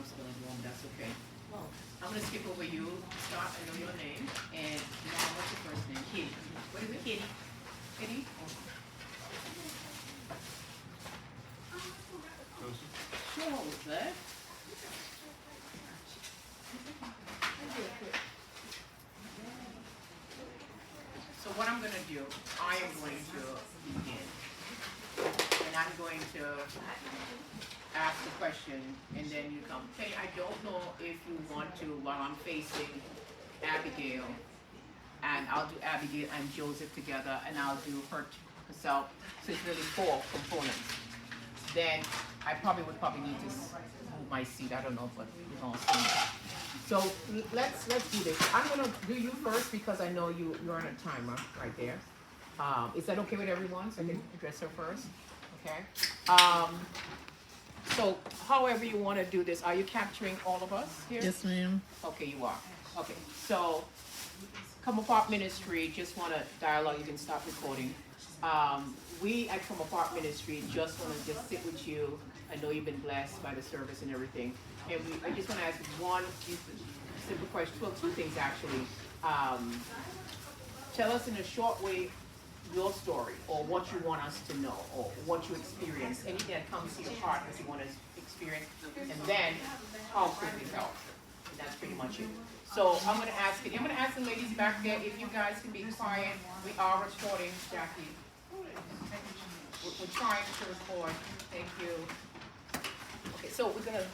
I'm spelling wrong, that's okay. I'm going to skip over you. Start, I know your name. And Mom, what's your first name? Kitty. What is it? Kitty. Kitty? Sure, what's that? So what I'm going to do, I am going to begin. And I'm going to ask the question, and then you come. Kenny, I don't know if you want to, while I'm facing Abigail, and I'll do Abigail and Joseph together, and I'll do herself. So it's really 4 components. Then I probably would need to move my seat. I don't know, but we're gonna see. So let's do this. I'm gonna do you first because I know you're on a timer right there. Is that okay with everyone? So I can address her first. Okay. So, however you want to do this, are you capturing all of us here? Yes, ma'am. Okay, you are. Okay, so, Come Apart Ministry, just want to dialogue, you can stop recording. We at Come Apart Ministry just want to just sit with you. I know you've been blessed by the service and everything. And I just want to ask one simple question, 2 things actually. Tell us in a short way your story, or what you want us to know, or what you experienced, anything that comes to your heart that you want to experience, and then how could we help? And that's pretty much it. So I'm going to ask the ladies back there if you guys can be quiet. We are recording, Jackie. We're trying to record. Thank you. Okay, so we're going to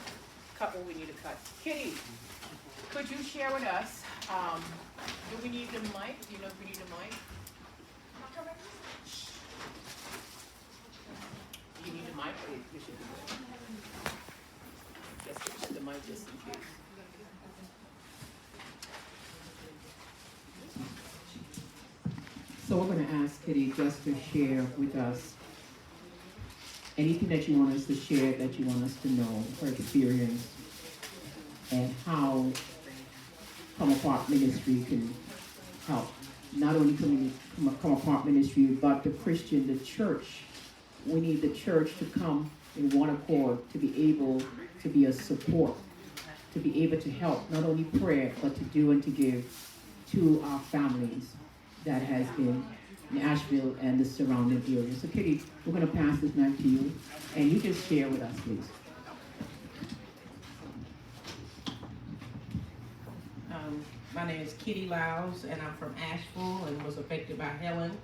cut what we need to cut. Kitty, could you share with us, do we need the mic? Do you know if we need the mic? You need a mic, or you should do it? Just put the mic just in case. So we're going to ask Kitty just to share with us anything that you want us to share, that you want us to know, her experience, and how Come Apart Ministry can help. Not only Come Apart Ministry, but the Christian, the church. We need the church to come in one accord, to be able to be a support, to be able to help, not only prayer, but to do and to give to our families that has been in Asheville and the surrounding area. So Kitty, we're going to pass this mic to you, and you just share with us, please. My name is Kitty Lyles, and I'm from Asheville and was affected by Helene.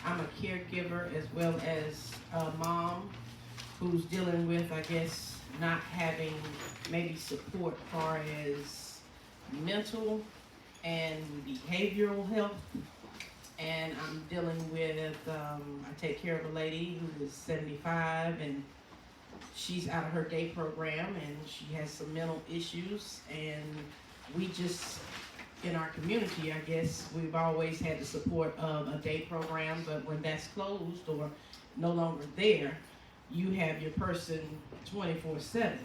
I'm a caregiver as well as a mom who's dealing with, I guess, not having maybe support as far as mental and behavioral health. And I'm dealing with, I take care of a lady who is 75, and she's out of her day program, and she has some mental issues, and we just, in our community, I guess, we've always had the support of a day program, but when that's closed or no longer there, you have your person 24/7.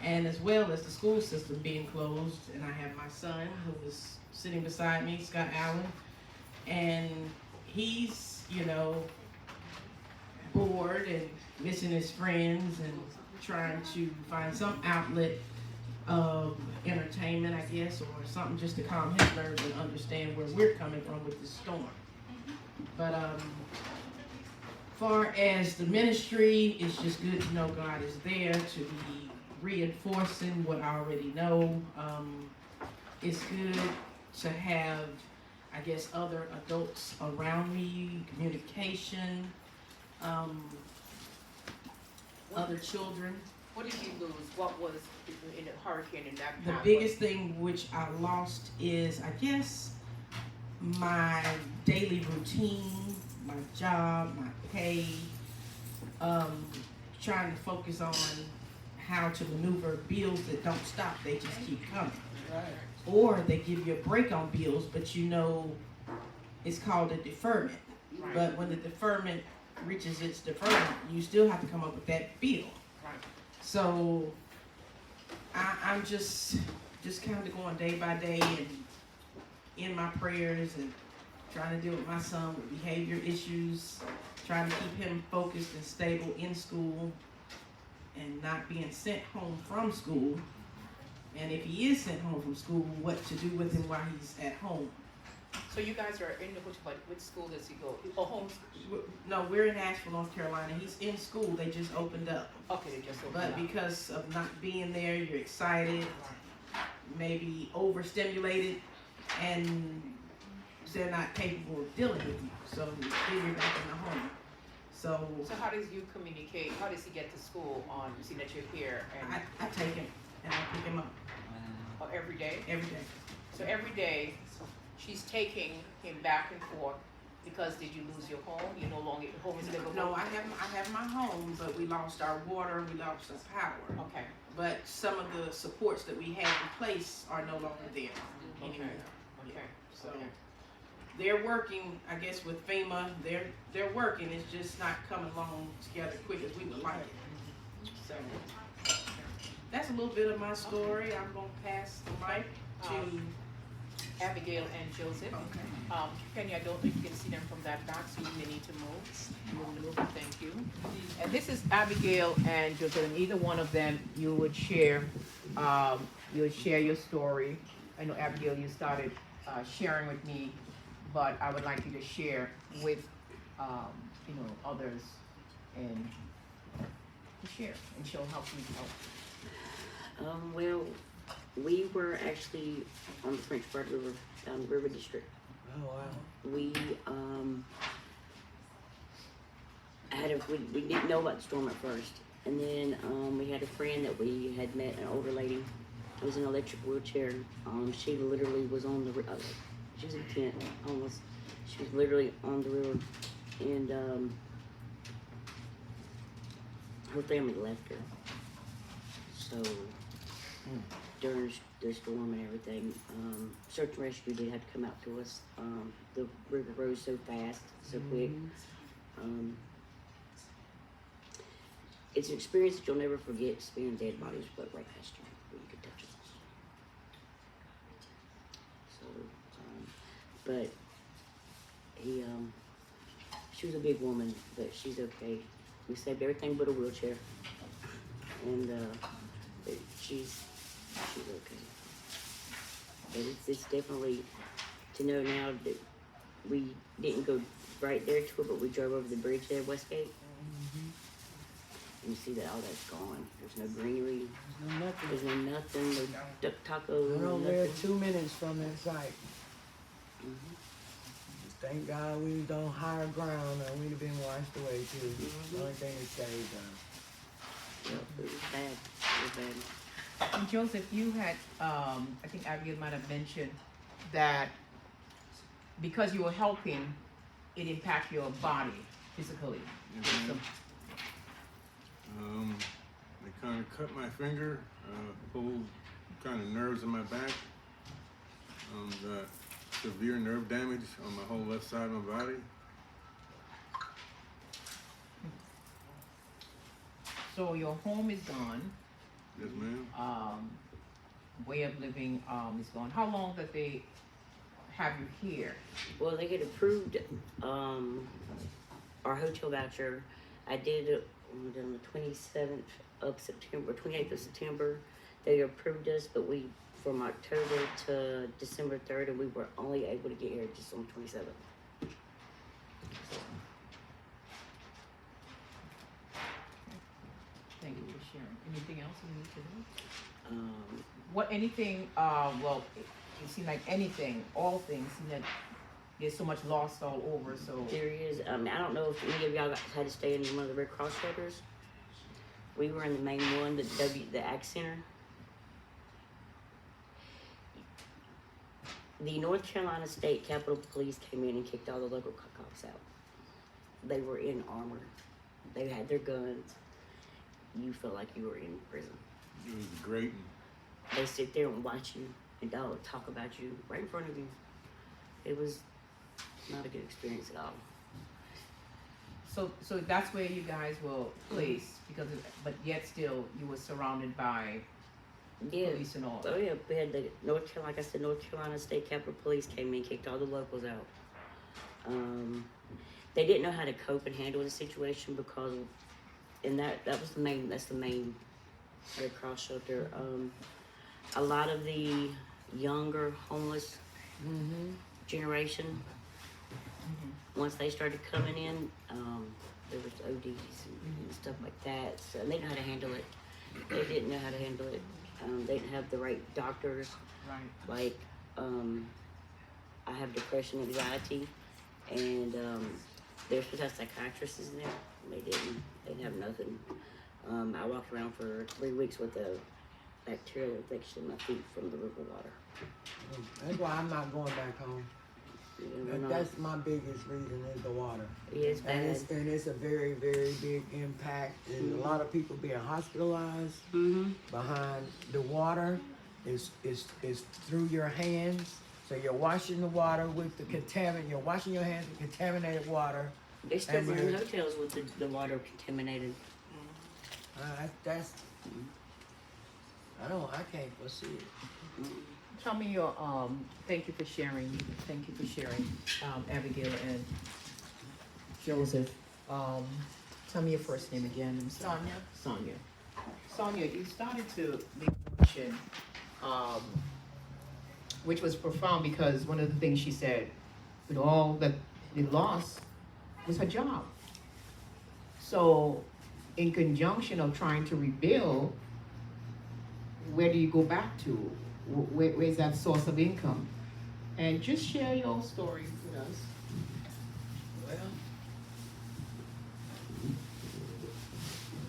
And as well as the school system being closed, and I have my son who is sitting beside me, Scott Allen, and he's, bored and missing his friends and trying to find some outlet of entertainment, I guess, or something just to calm his nerves and understand where we're coming from with this storm. But far as the ministry, it's just good to know God is there to be reinforcing what I already know. It's good to have, I guess, other adults around me, communication, other children. What did you lose? What was in the hurricane in that The time? biggest thing which I lost is, I guess, my daily routine, my job, my pay, trying to focus on how to maneuver bills that don't stop, they just keep coming. Right. Or they give you a break on bills, but it's called a deferment. Right. But when the deferment reaches its deferment, you still have to come up with that bill. Right. So I'm just kind of going day by day and in my prayers and trying to deal with my son with behavior issues, trying to keep him focused and stable in school and not being sent home from school And if he is sent home from school, what to do with him while he's at home. So you guys are in the which school does he go? Oh, home school. No, we're in Asheville, North Carolina. He's in school. They just opened up. Okay, they just opened But up. because of not being there, you're excited, maybe overstimulated, and they're not capable of dealing with you. So then you're back in the home. So how does you communicate? How does he get to school on seeing that you're here? And I take him and I pick him up every day? every day. So every day she's taking him back and forth because did you lose your home? You no longer home is livable? No, I have my home, but we lost our water, we lost our power. Okay. But some of the supports that we had in place are no longer there anymore. Okay. So they're working, I guess, with FEMA. They're working. It's just not coming along together quick as we would like it. So that's a little bit of my story. I'm gonna pass the mic to Abigail and Joseph. Okay. Penny, I don't know if you can see them from that back, so you may need to move. Thank you. And this is Abigail and Joseph, and either one of them you would share your story. I know Abigail, you started sharing with me, but I would like you to share with others and to share, and she'll help you help. Well, we were actually on the French Broad River, down the River District. Oh wow. We we didn't know about the storm at first, and then we had a friend that we had met, an older lady. It was an electric wheelchair. She literally was on the she was in a tent almost. She was literally on the river, and her family left her. So during the storm and everything, search and rescue did have to come out to us. The river rose so fast, so quick. It's an experience that you'll never forget, seeing dead bodies float right past you when you could touch them. So, but he, she was a big woman, but she's okay. We saved everything but a wheelchair, and but she's okay. But it's definitely to know now that we didn't go right there to it, but we drove over the bridge there, Westgate. And you see that all that's gone. There's no greenery. There's no nothing. There's no nothing. No duck taco. We're over nothing. there 2 minutes from that site. Thank God we was on higher ground and we'd have been washed away too. The only thing that saved us. Yep, it was bad. It was bad. And Joseph, you had, I think Abigail might have mentioned that because you were helping, it impacted your body physically. Yes, they kind of cut my finger, pulled kind of nerves in my back. Got severe nerve damage on my whole left side of my body. So your home is gone. Yes, ma'am. Way of living is gone. How long that they have you here? Well, they had approved our hotel voucher. I did it on the 27th of September, 28th of September. They approved us, but we from October to December 3rd, and we were only able to get here just on the 27th. Thank you for sharing. Anything else you need to know? Um, Anything, well, it seems like anything, all things, seem that there's so much lost all over, so. There is. I don't know if any of y'all had to stay in one of the Red Cross shelters. We were in the main one, the Ag Center. The North Carolina State Capitol Police came in and kicked all the local cops out. They were in armor. They had their guns. You felt like you were in prison. It was great. They sit there and watch you and talk about you right in front of you. It was not a good experience at all. So that's where you guys were placed, but yet still you were surrounded by police and all. Oh yeah, we had the North Carolina, like I said, North Carolina State Capitol Police came in and kicked all the locals out. They didn't know how to cope and handle the situation because, and that's the main Red Cross shelter. a lot of the younger homeless Mm-hmm. generation, once they started coming in, there was ODs and stuff like that. So they didn't know how to handle it. They didn't know how to handle it. They didn't have the right doctors. Right. Like, I have depression, anxiety, and they're supposed to have psychiatrists in there. They didn't have nothing. I walked around for 3 weeks with a bacterial infection in my feet from the river water. That's why I'm not going back home. That's my biggest reason is the water. It's bad. And it's a very, very big impact. And a lot of people being hospitalized behind the water is through your hands. So you're washing the water with the you're washing your hands with contaminated water. They still run in hotels with the water contaminated. That's I can't foresee it. Tell me your, thank you for sharing, Abigail and Joseph. Tell me your first name again. I'm sorry. Sonia. Sonia, you started to mention, which was profound because one of the things she said, with all that they lost, was her job. So, in conjunction of trying to rebuild, where do you go back to? Where's that source of income? And just share your story with us. Well,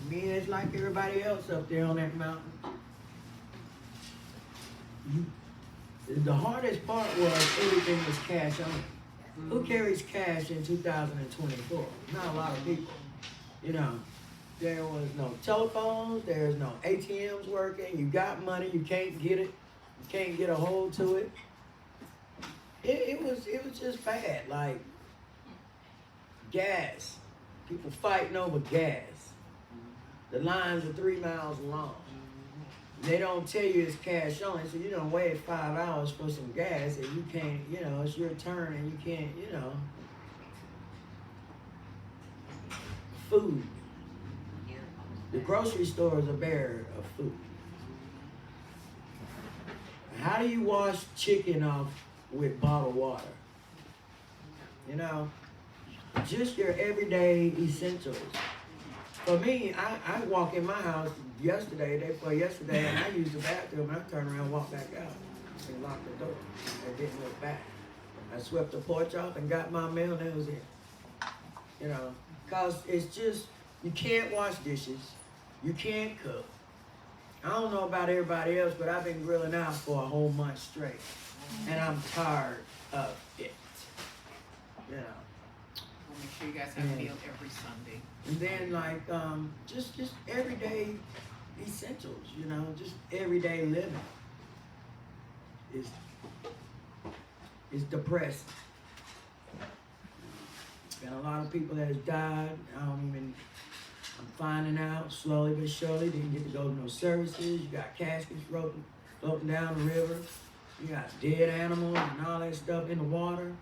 me is like everybody else up there on that mountain. The hardest part was everything was cash only. Who carries cash in 2024? Not a lot of people. You know, there was no telephones, there's no ATMs working, you got money, you can't get it, you can't get a hold to it. It was just bad, like gas. People fighting over gas. The lines are 3 miles long. They don't tell you it's cash only, so you don't wait 5 hours for some gas and you can't, it's your turn and you can't, Food. The grocery store is a barrier of food. How do you wash chicken off with bottled water? Just your everyday essentials. For me, I walk in my house yesterday, and I used the bathroom, and I turned around and walked back out and locked the door. I didn't look back. I swept the porch off and got my mail, and that was it. Because it's just, you can't wash dishes, you can't cook. I don't know about everybody else, but I've been grilling out for a whole month straight, and I'm tired of it. We'll make sure you guys have a meal every Sunday. And then just everyday essentials, just everyday living is depressing. Got a lot of people that has died. I'm finding out slowly but surely. Didn't get to go to no services. You got caskets floating down the river. You got dead animals and all that stuff in the water.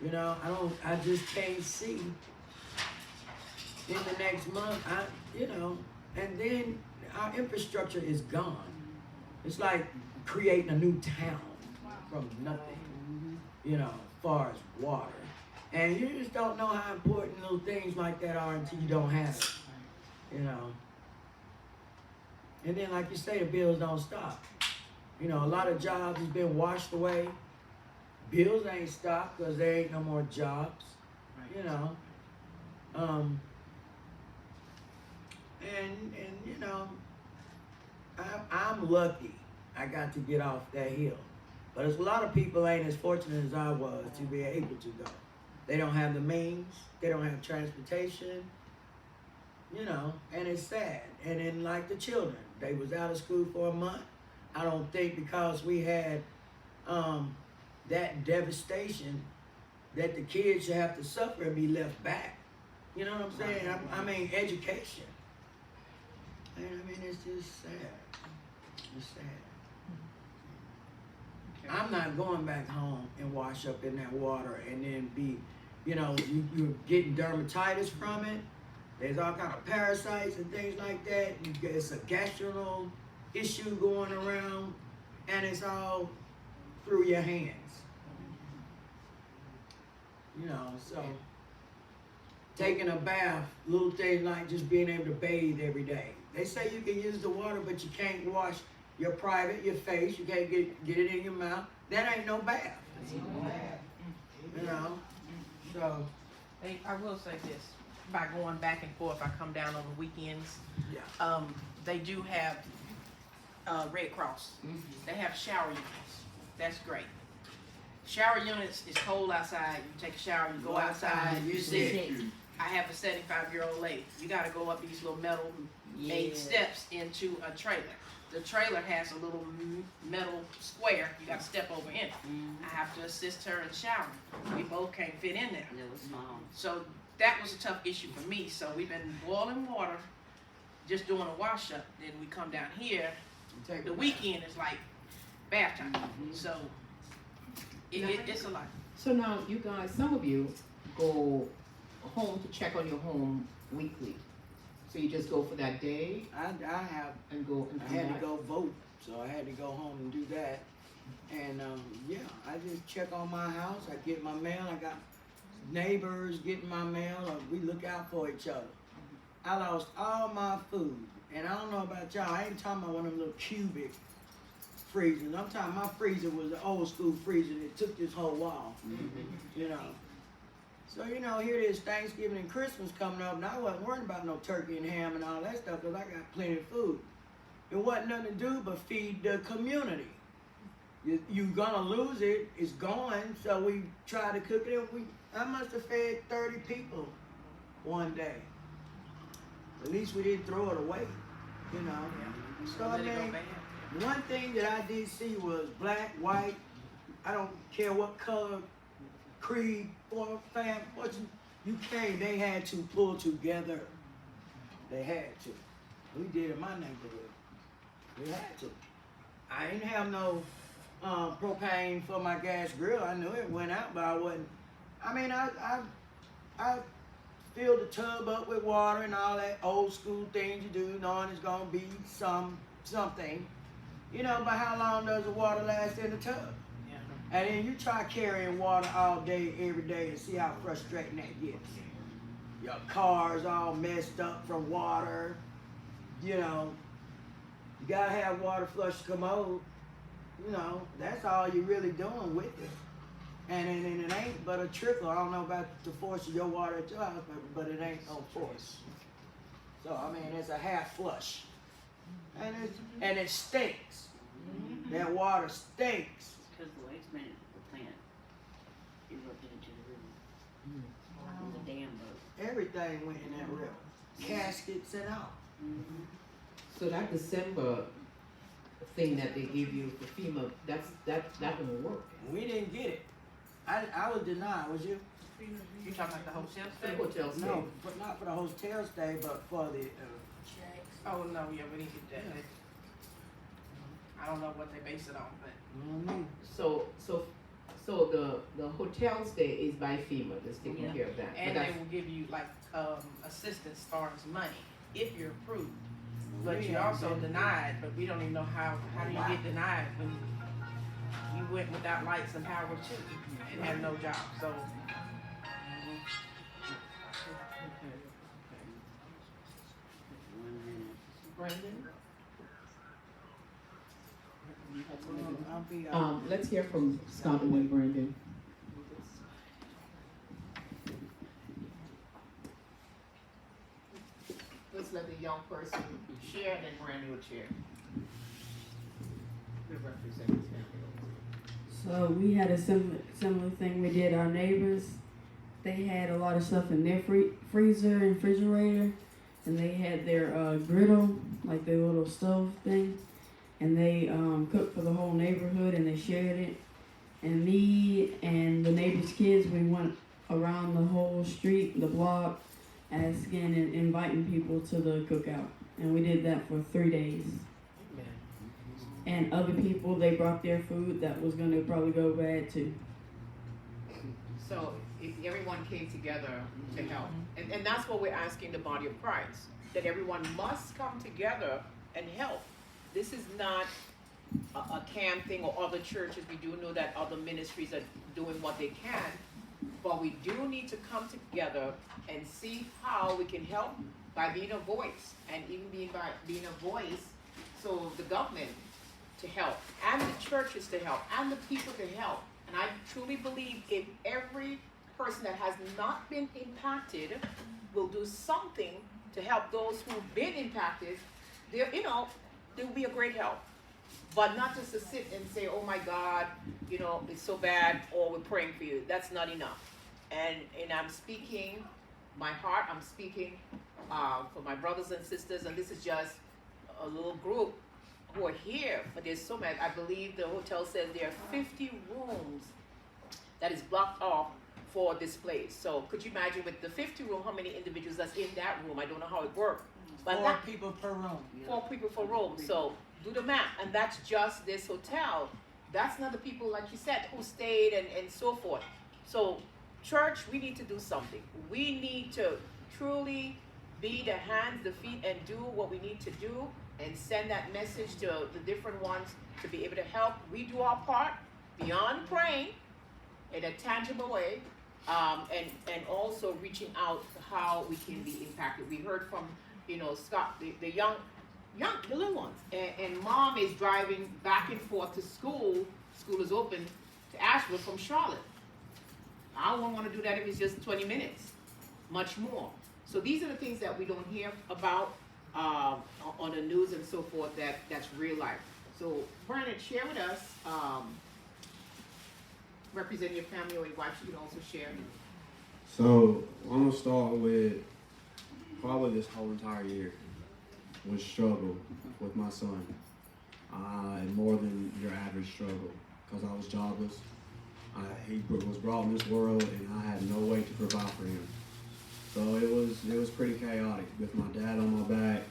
I just can't see in the next month, and then our infrastructure is gone. It's like creating a new town from nothing, as far as water. And you just don't know how important little things like that are until you don't have it, And then, like you say, the bills don't stop. A lot of jobs has been washed away. Bills ain't stopped because there ain't no more jobs, I'm lucky I got to get off that hill. But there's a lot of people ain't as fortunate as I was to be able to go. They don't have the means, they don't have transportation, and it's sad. And then like the children, they was out of school for a month. I don't think because we had that devastation that the kids should have to suffer and be left back. You know what I'm saying? I mean, education. And it's just sad. It's sad. Okay. I'm not going back home and wash up in that water and then be, you're getting dermatitis from it. There's all kind of parasites and things like that. It's a gastrointestinal issue going around. and it's all through your hands. You know, so taking a bath, little things like just being able to bathe every day. They say you can use the water, but you can't wash your private, your face. You can't get it in your mouth. That ain't no bath. You know, so I will say this, by going back and forth, I come down on the weekends. yeah. They do have Red Cross. They have shower units. That's great. Shower units is cold outside. You take a shower, you go outside, you sit. I have a 75-year-old lady. You got to go up these little metal made steps into a trailer. The trailer has a little metal square. You got to step over in it. I have to assist her in showering. We both can't fit in there. It was small. So that was a tough issue for me. So we've been boiling water, just doing a wash up. Then we come down here. The weekend is like bath time. So it's a lot. So now you guys, some of you go home to check on your home weekly. So you just go for that day I have. and go and I come had back? to go vote, so I had to go home and do that. And yeah, I just check on my house. I get my mail. I got neighbors getting my mail. We look out for each other. I lost all my food, and I don't know about y'all. I ain't talking about one of them little cubic freezers. I'm talking my freezer was an old school freezer that took this whole wall. You know. So, you know, here it is, Thanksgiving and Christmas coming up, and I wasn't worried about no turkey and ham and all that stuff because I got plenty of food. It wasn't nothing to do but feed the community. You're gonna lose it, it's gone, so we try to cook it, and I must have fed 30 people one day. At least we didn't throw it away, you know. So, I mean, one thing that I did see was black, white, I don't care what color, creed, or fam, what you came, they had to pull together. They had to. We did in my neighborhood. We had to. I didn't have no propane for my gas grill. I knew it went out, but I wasn't. I mean, I filled the tub up with water and all that old school things you do, knowing it's gonna be something. You know, but how long does the water last in the tub? And then you try carrying water all day, every day, and see how frustrating that gets. Your car's all messed up from water. You know, you gotta have water flush commode. You know, that's all you're really doing with it. And it ain't but a trickle. I don't know about the force of your water at your house, but it ain't no force. So I mean, it's a half flush, and it stinks. That water stinks. Because the waste management plant erupted into the river. It was a dam boat. Everything went in that river. Caskets and all. So that December thing that they give you for FEMA, that won't work. We didn't get it. I was denied. Was you? You talking about the hotel The stay? hotel stay. No, but not for the hotel stay, but for the. Oh no, yeah, we didn't get that. I don't know what they base it on, but So the hotel stay is by FEMA, that's taking care of that. But and they that's- will give you like assistance as far as money if you're approved. But you're also denied. But we don't even know how do you get denied when you went without lights and power too and have no job. So Brandon, I'll be. let's hear from Scott and then Brandon. Let's let the young person share, and then Brandon will share. The representatives. So we had a similar thing we did our neighbors. They had a lot of stuff in their freezer and refrigerator, and they had their griddle, like their little stove thing, and they cooked for the whole neighborhood and they shared it. And me and the neighbors' kids, we went around the whole street, the block, asking and inviting people to the cookout, and we did that for 3 days. And other people, they brought their food that was gonna probably go bad too. So if everyone came together to help, and that's what we're asking the body of Christ, that everyone must come together and help. This is not a camp thing or other churches. We do know that other ministries are doing what they can, but we do need to come together and see how we can help by being a voice, and even being a voice, so the government to help, and the churches to help, and the people to help. And I truly believe if every person that has not been impacted will do something to help those who've been impacted, there will be a great help. But not just to sit and say, oh my God, it's so bad, or we're praying for you. That's not enough. And I'm speaking my heart, I'm speaking for my brothers and sisters, and this is just a little group who are here, but there's so many. I believe the hotel says there are 50 rooms that is blocked off for Displaced. So could you imagine with the 50 room, how many individuals that's in that room? I don't know how it works. But 4 people per room. 4 people per room. So do the math, and that's just this hotel. That's not the people, like you said, who stayed and so forth. So church, we need to do something. We need to truly be the hands, the feet, and do what we need to do, and send that message to the different ones to be able to help. We do our part beyond praying in a tangible way, and also reaching out to how we can be impacted. We heard from, Scott, the young, the little ones, and mom is driving back and forth to school. School is open to Asheville from Charlotte. I wouldn't want to do that if it's just 20 minutes, much more. So these are the things that we don't hear about on the news and so forth, that's real life. So Bernard, share with us, representing your family or your wife, you can also share. So I'm gonna start with probably this whole entire year was struggle with my son, and more than your average struggle, because I was jobless. He was brought in this world, and I had no way to provide for him. So it was pretty chaotic with my dad on my back,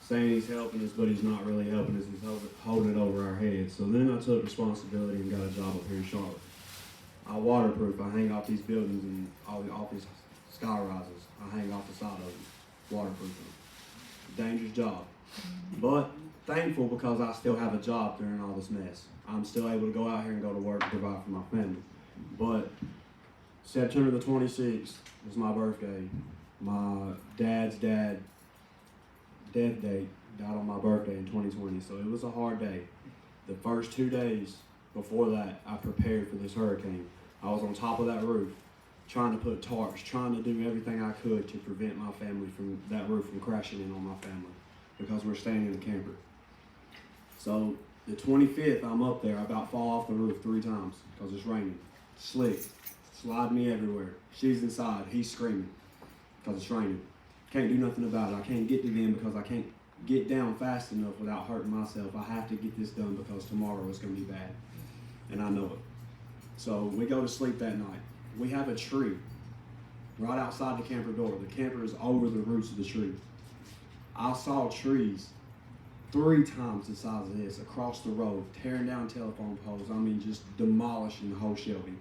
saying he's helping us, but he's not really helping us. He's holding it over our heads. So then I took responsibility and got a job up here in Charlotte. I waterproof. I hang off these buildings and all the office sky rises. I hang off the side of them, waterproof them. Dangerous job, but thankful because I still have a job during all this mess. I'm still able to go out here and go to work and provide for my family. But September the 26th was my birthday. My dad's death date died on my birthday in 2020, so it was a hard day. The first 2 days before that, I prepared for this hurricane. I was on top of that roof, trying to put tarps, trying to do everything I could to prevent my family from that roof from crashing in on my family, because we're staying in a camper. So the 25th, I'm up there. I about fall off the roof 3 times because it's raining. Slick, slide me everywhere. She's inside, he's screaming because it's raining. Can't do nothing about it. I can't get to them because I can't get down fast enough without hurting myself. I have to get this done because tomorrow is going to be bad, and I know it. So we go to sleep that night. We have a tree right outside the camper door. The camper is over the roots of the tree. I saw trees 3 times the size of this across the road, tearing down telephone poles. I mean, just demolishing the whole Shelby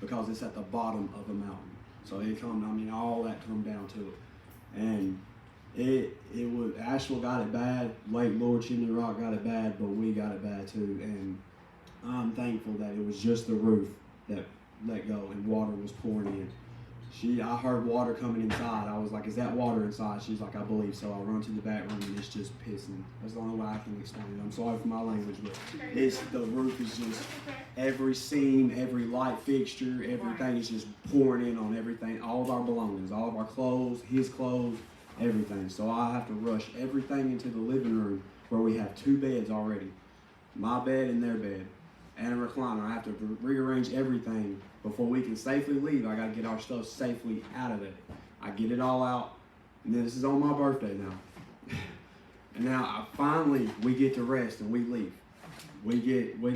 because it's at the bottom of a mountain. So all that come down to it. And Asheville got it bad, Lake Lord, Chimney Rock got it bad, but we got it bad too. And I'm thankful that it was just the roof that let go and water was pouring in. I heard water coming inside. I was like, is that water inside? She's like, I believe so. I run to the back room and it's just pissing. That's the only way I can explain it. I'm sorry for my language, but the roof is just, every seam, every light fixture, everything is just pouring in on everything, all of our belongings, all of our clothes, his clothes, everything. So I have to rush everything into the living room where we have 2 beds already, my bed and their bed, and a recliner. I have to rearrange everything before we can safely leave. I got to get our stuff safely out of it. I get it all out, and this is on my birthday now. And now we get to rest and we leave. We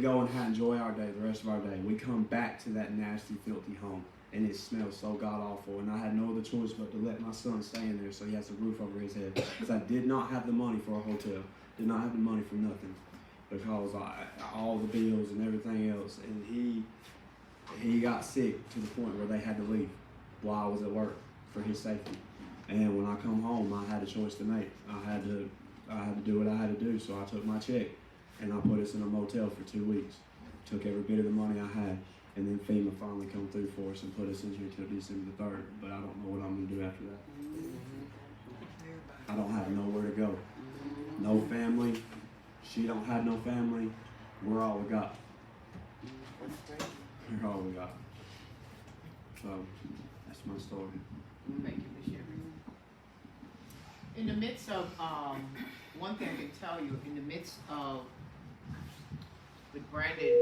go and enjoy our day, the rest of our day. We come back to that nasty, filthy home, and it smells so god awful. And I had no other choice but to let my son stay in there so he has a roof over his head. Because I did not have the money for a hotel, did not have the money for nothing, because all the bills and everything else. And he got sick to the point where they had to leave while I was at work for his safety. And when I come home, I had a choice to make. I had to do what I had to do. So I took my check and I put us in a motel for 2 weeks. Took every bit of the money I had, and then FEMA finally come through for us and put us in here till December the 3rd. But I don't know what I'm gonna do after that. I don't have nowhere to go. No family. She don't have no family. We're all we got. We're all we got. So that's my story. Thank you for sharing. In the midst of, one thing I can tell you, in the midst of, with Brandon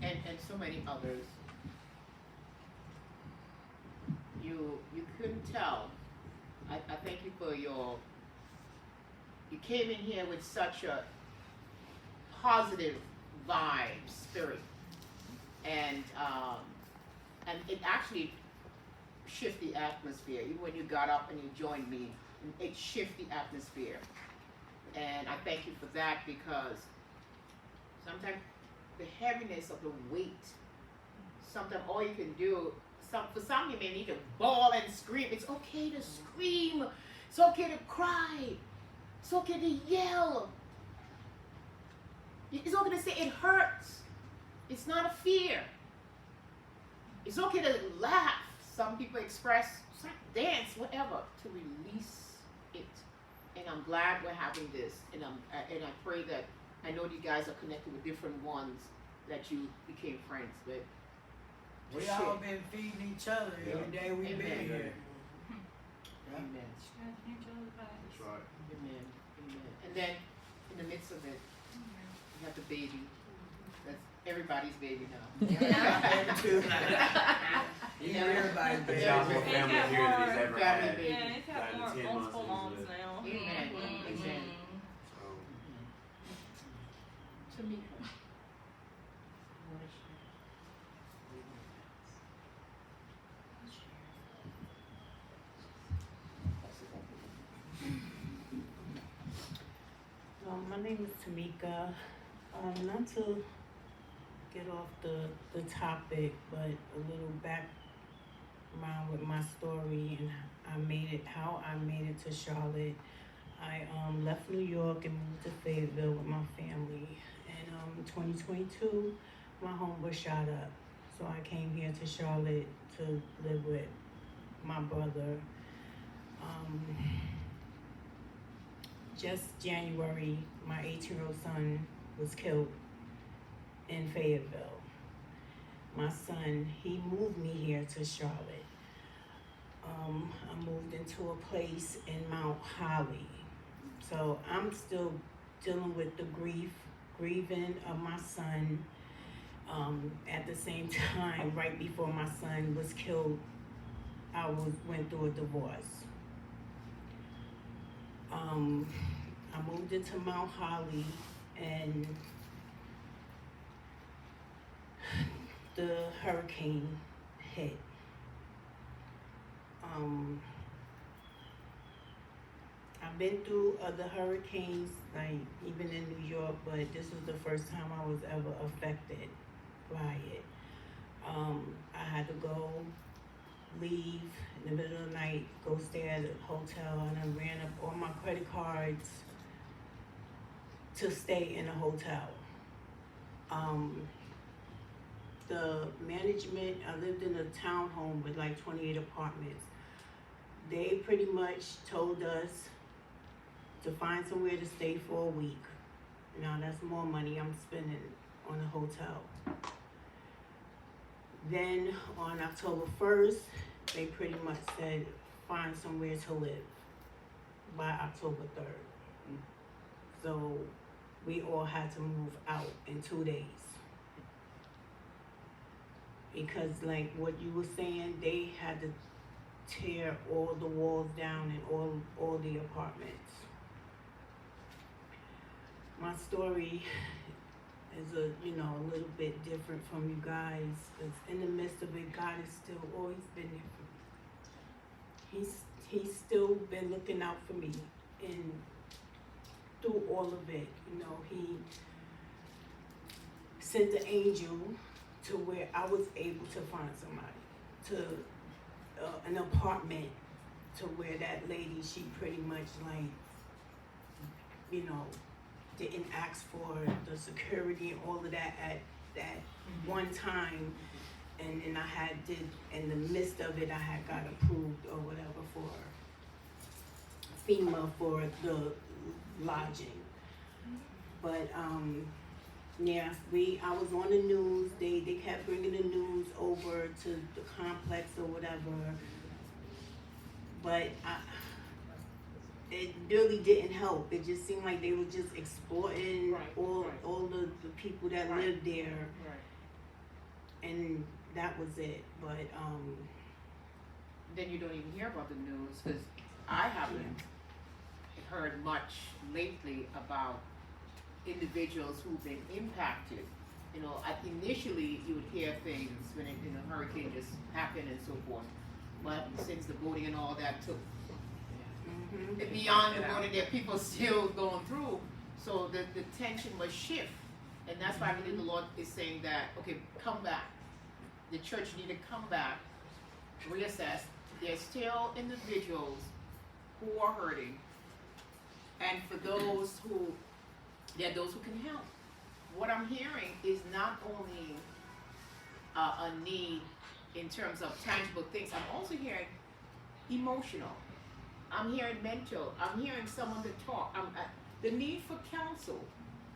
and so many others, you couldn't tell. I thank you for you came in here with such a positive vibe, spirit, and it actually shift the atmosphere. Even when you got up and you joined me, it shift the atmosphere. And I thank you for that, because sometimes the heaviness of the weight, sometimes all you can do, for some you may need to bawl and scream. It's okay to scream. It's okay to cry. It's okay to yell. It's okay to say it hurts. It's not a fear. It's okay to laugh. Some people express, dance, whatever, to release it. And I'm glad we're having this. And I pray that, I know you guys are connected with different ones that you became friends with. We all been feeding each other every day we've been Amen. here. Amen. That's right. Amen. Amen. And then, in the midst of it, you have the baby. That's everybody's baby now. You know, everybody's been Yeah, here. family here that he's ever Family had. baby. Yeah, it's had more, multiple moms now. Amen. Amen. Tamika. My name is Tamika. Not to get off the topic, but a little background with my story and how I made it to Charlotte. I left New York and moved to Fayetteville with my family. And in 2022, my home was shot up. So I came here to Charlotte to live with my brother. Just January, my 18-year-old son was killed in Fayetteville. My son, he moved me here to Charlotte. I moved into a place in Mount Holly. So I'm still dealing with the grieving of my son. At the same time, right before my son was killed, I went through a divorce. I moved into Mount Holly, and the hurricane hit. I've been through other hurricanes, like even in New York, but this was the first time I was ever affected by it. I had to leave in the middle of the night, go stay at a hotel, and I ran up all my credit cards to stay in a hotel. The management, I lived in a townhome with like 28 apartments. They pretty much told us to find somewhere to stay for a week. Now that's more money I'm spending on a hotel. Then on October 1st, they pretty much said, find somewhere to live by October 3rd. So we all had to move out in 2 days. Because like what you were saying, they had to tear all the walls down in all the apartments. My story is a little bit different from you guys, because in the midst of it, God has still always been there for me. He's still been looking out for me, and through all of it, he sent the angel to where I was able to find somebody, an apartment, to where that lady, she pretty much didn't ask for the security and all of that at that one time, and I had did in the midst of it I had got approved or whatever for FEMA for the lodging. But yeah, I was on the news. They kept bringing the news over to the complex or whatever, but it really didn't help. It just seemed like they were just exploiting all the people that lived there, and that was it. But then you don't even hear about the news, because I haven't heard much lately about individuals who've been impacted. You know, initially you would hear things when a hurricane just happened and so forth. But since the voting and all that took beyond the voting, there are people still going through. So the tension was shift. And that's why I believe the Lord is saying that, okay, come back. The church need to come back, reassess. There's still individuals who are hurting. And for those who, there are those who can help. What I'm hearing is not only a need in terms of tangible things, I'm also hearing emotional. I'm hearing mental. I'm hearing someone to talk. The need for counsel.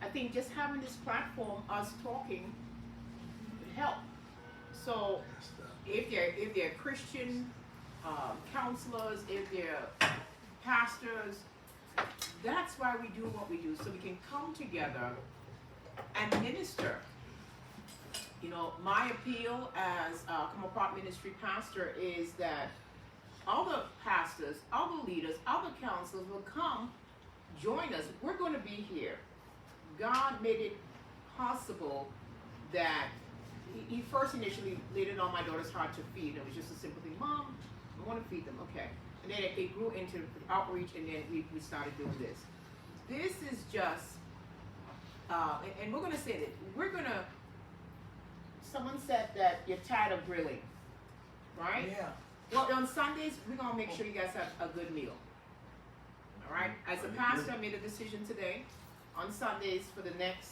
I think just having this platform, us talking, would help. So if they're Christian counselors, if they're pastors, that's why we do what we do, so we can come together and minister. You know, my appeal as Apart Ministry pastor is that other pastors, other leaders, other counselors will come join us. We're going to be here. God made it possible that he first initially laid it on my daughter's heart to feed. It was just a simple thing. Mom, I want to feed them. Okay. And then it grew into outreach, and then we started doing this. This is just, and we're going to say that someone said that you're tired of grilling, right? Yeah. Well, on Sundays, we're going to make sure you guys have a good meal. All right? As a pastor, I made a decision today. On Sundays for the next,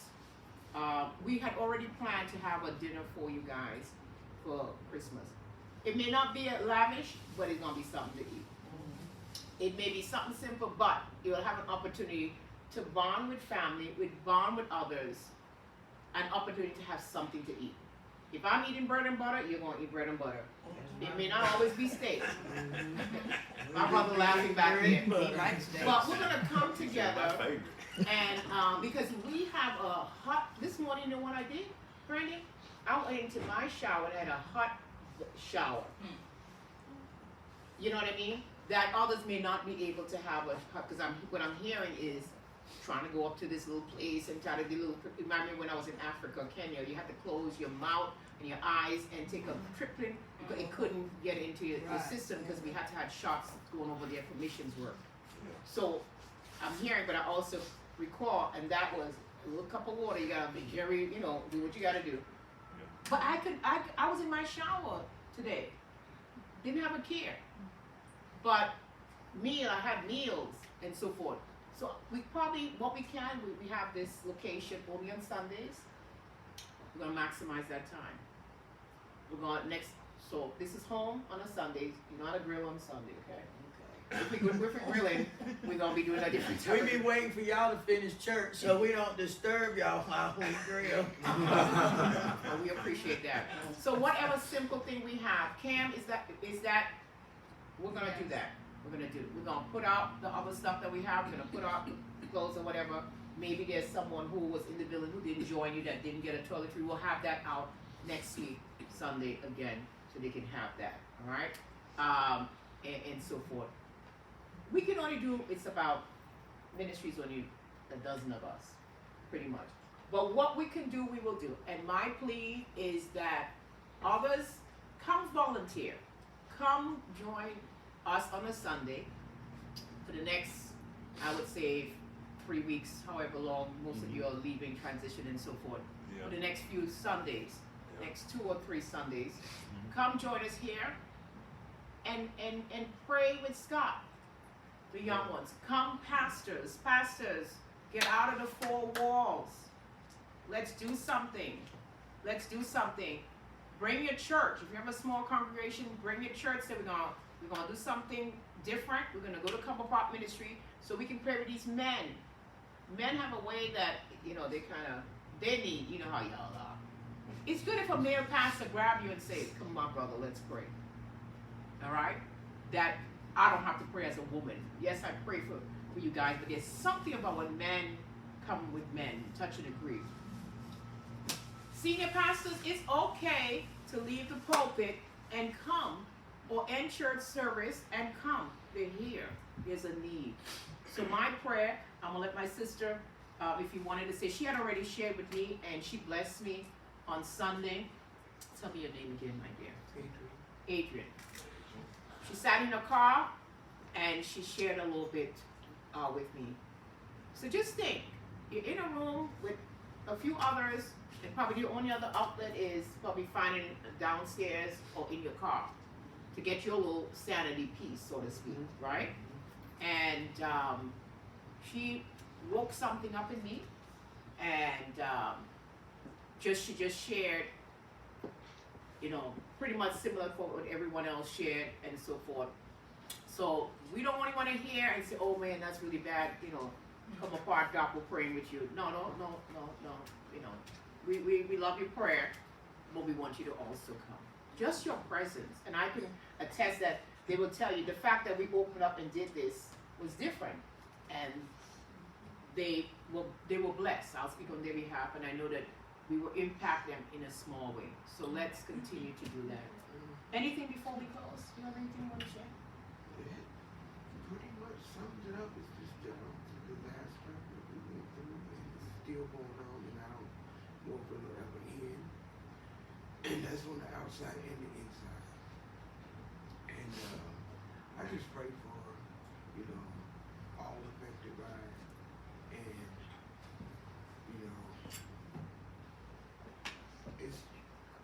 we had already planned to have a dinner for you guys for Christmas. It may not be lavish, but it's going to be something to eat. It may be something simple, but you'll have an opportunity to bond with family, bond with others, an opportunity to have something to eat. If I'm eating bread and butter, you're going to eat bread and butter. It may not always be steak. My brother laughing back there. But we're going to come together, and because we have a hot, this morning, you know what I did, Brandy? I went into my shower and had a hot shower. You know what I mean? That others may not be able to have because what I'm hearing is trying to go up to this little place and try to do little. Remind me when I was in Africa, Kenya, you had to close your mouth and your eyes and take a tripling. It couldn't get into your system because we had to have shots going over there for missions work. So I'm hearing, but I also recall, and that was a little cup of water. You gotta be very, do what you gotta do. But I was in my shower today. Didn't have a care. But I had meals and so forth. So we probably, what we can, we have this location only on Sundays. We're gonna maximize that time. We're going so this is home on a Sunday. You know how to grill on Sunday, okay? If we're grilling, we're gonna be doing a different time. We be waiting for y'all to finish church so we don't disturb y'all while we grill. Well, we appreciate that. So whatever simple thing we have, Cam, is that we're gonna do that. We're gonna put out the other stuff that we have. We're gonna put out clothes or whatever. Maybe there's someone who was in the building who didn't join you that didn't get a toiletry. We'll have that out next week, Sunday again, so they can have that. All right, and so forth. We can only do, it's about ministries, only a dozen of us, pretty much. But what we can do, we will do. And my plea is that others, come volunteer. Come join us on a Sunday for the next, I would say, 3 weeks, however long most of you are leaving, transition and so forth. For the next few Sundays, next 2 or 3 Sundays. Come join us here and pray with Scott. The young ones. Come pastors, Get out of the four walls. Let's do something. Let's do something. Bring your church. If you have a small congregation, bring your church. Say we're gonna do something different. We're gonna go to Apart Ministry so we can pray with these men. Men have a way that, you know, they need, you know how y'all are. It's good if a male pastor grab you and say, come on, brother, let's pray. All right? That I don't have to pray as a woman. Yes, I pray for you guys, but there's something about when men come with men, touch and agree. Senior pastors, it's okay to leave the pulpit and come, or end church service and come. They're here. There's a need. So my prayer, I'm going to let my sister, if you wanted to say, she had already shared with me, and she blessed me on Sunday. Tell me your name again, my dear. Adrian. She sat in her car, and she shared a little bit with me. So just think, you're in a room with a few others, and probably your only other outlet is probably finding downstairs or in your car to get your little sanity piece, so to speak, right? And she woke something up in me, and she just shared, you know, pretty much similar to what everyone else shared and so forth. So we don't only want to hear and say, oh man, that's really bad, you know, come apart, Doc, we're praying with you. No, you know, we love your prayer, but we want you to also come. Just your presence, and I can attest that they will tell you the fact that we opened up and did this was different, and they were blessed. I'll speak on their behalf, and I know that we will impact them in a small way. So let's continue to do that. Anything before we close? You have anything you want to share? Yeah, pretty much sums it up. It's just a disaster that we went through, and it's still going on, and I don't know if it'll ever end. And that's on the outside and the inside. And I just pray for, you know, all affected by it. And, you know,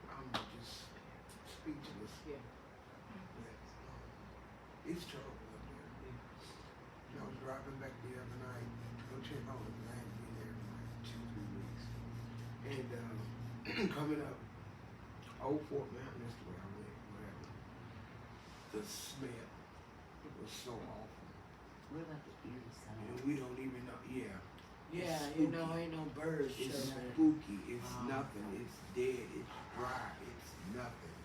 I'm just speechless. Yeah. But, it's trouble up there. I was driving back the other night to go check on him. I hadn't been there for like 2-3 weeks. And coming up, Old Fort Mountain, that's the way I went, whatever. The smell was so awful. What about the eerie side? And we don't even know, yeah. Yeah, It's you know, spooky. ain't no birds It's chirping. spooky, it's nothing, it's dead, it's dry, it's nothing.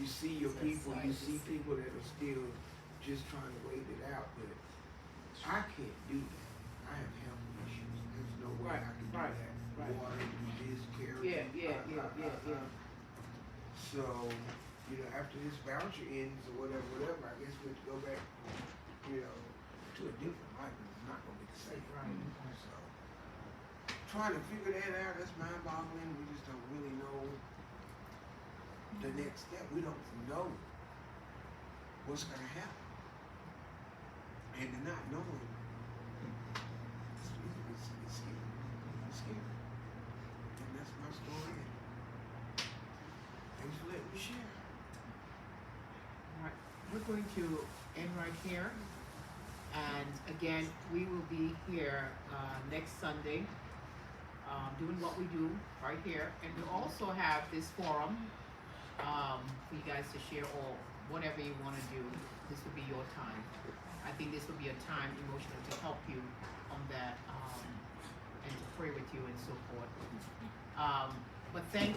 You see your people, you see people that are still just trying to wait it out, but I can't do that. I have health issues, there's no way I can do that. Water, disease, carry. Yeah. So, you know, after this voucher ends or whatever, I guess we have to go back, you know, to a different life, and it's not gonna be the same. So, trying to figure that out, that's mind-boggling. We just don't really know the next step. We don't know what's gonna happen. And the not knowing, it's scary. It's scary. And that's my story. Thanks for letting me share. All right, we're going to end right here. And again, we will be here next Sunday doing what we do right here. And we also have this forum for you guys to share or whatever you want to do. This will be your time. I think this will be a time emotional to help you on that and to pray with you and so forth. But thank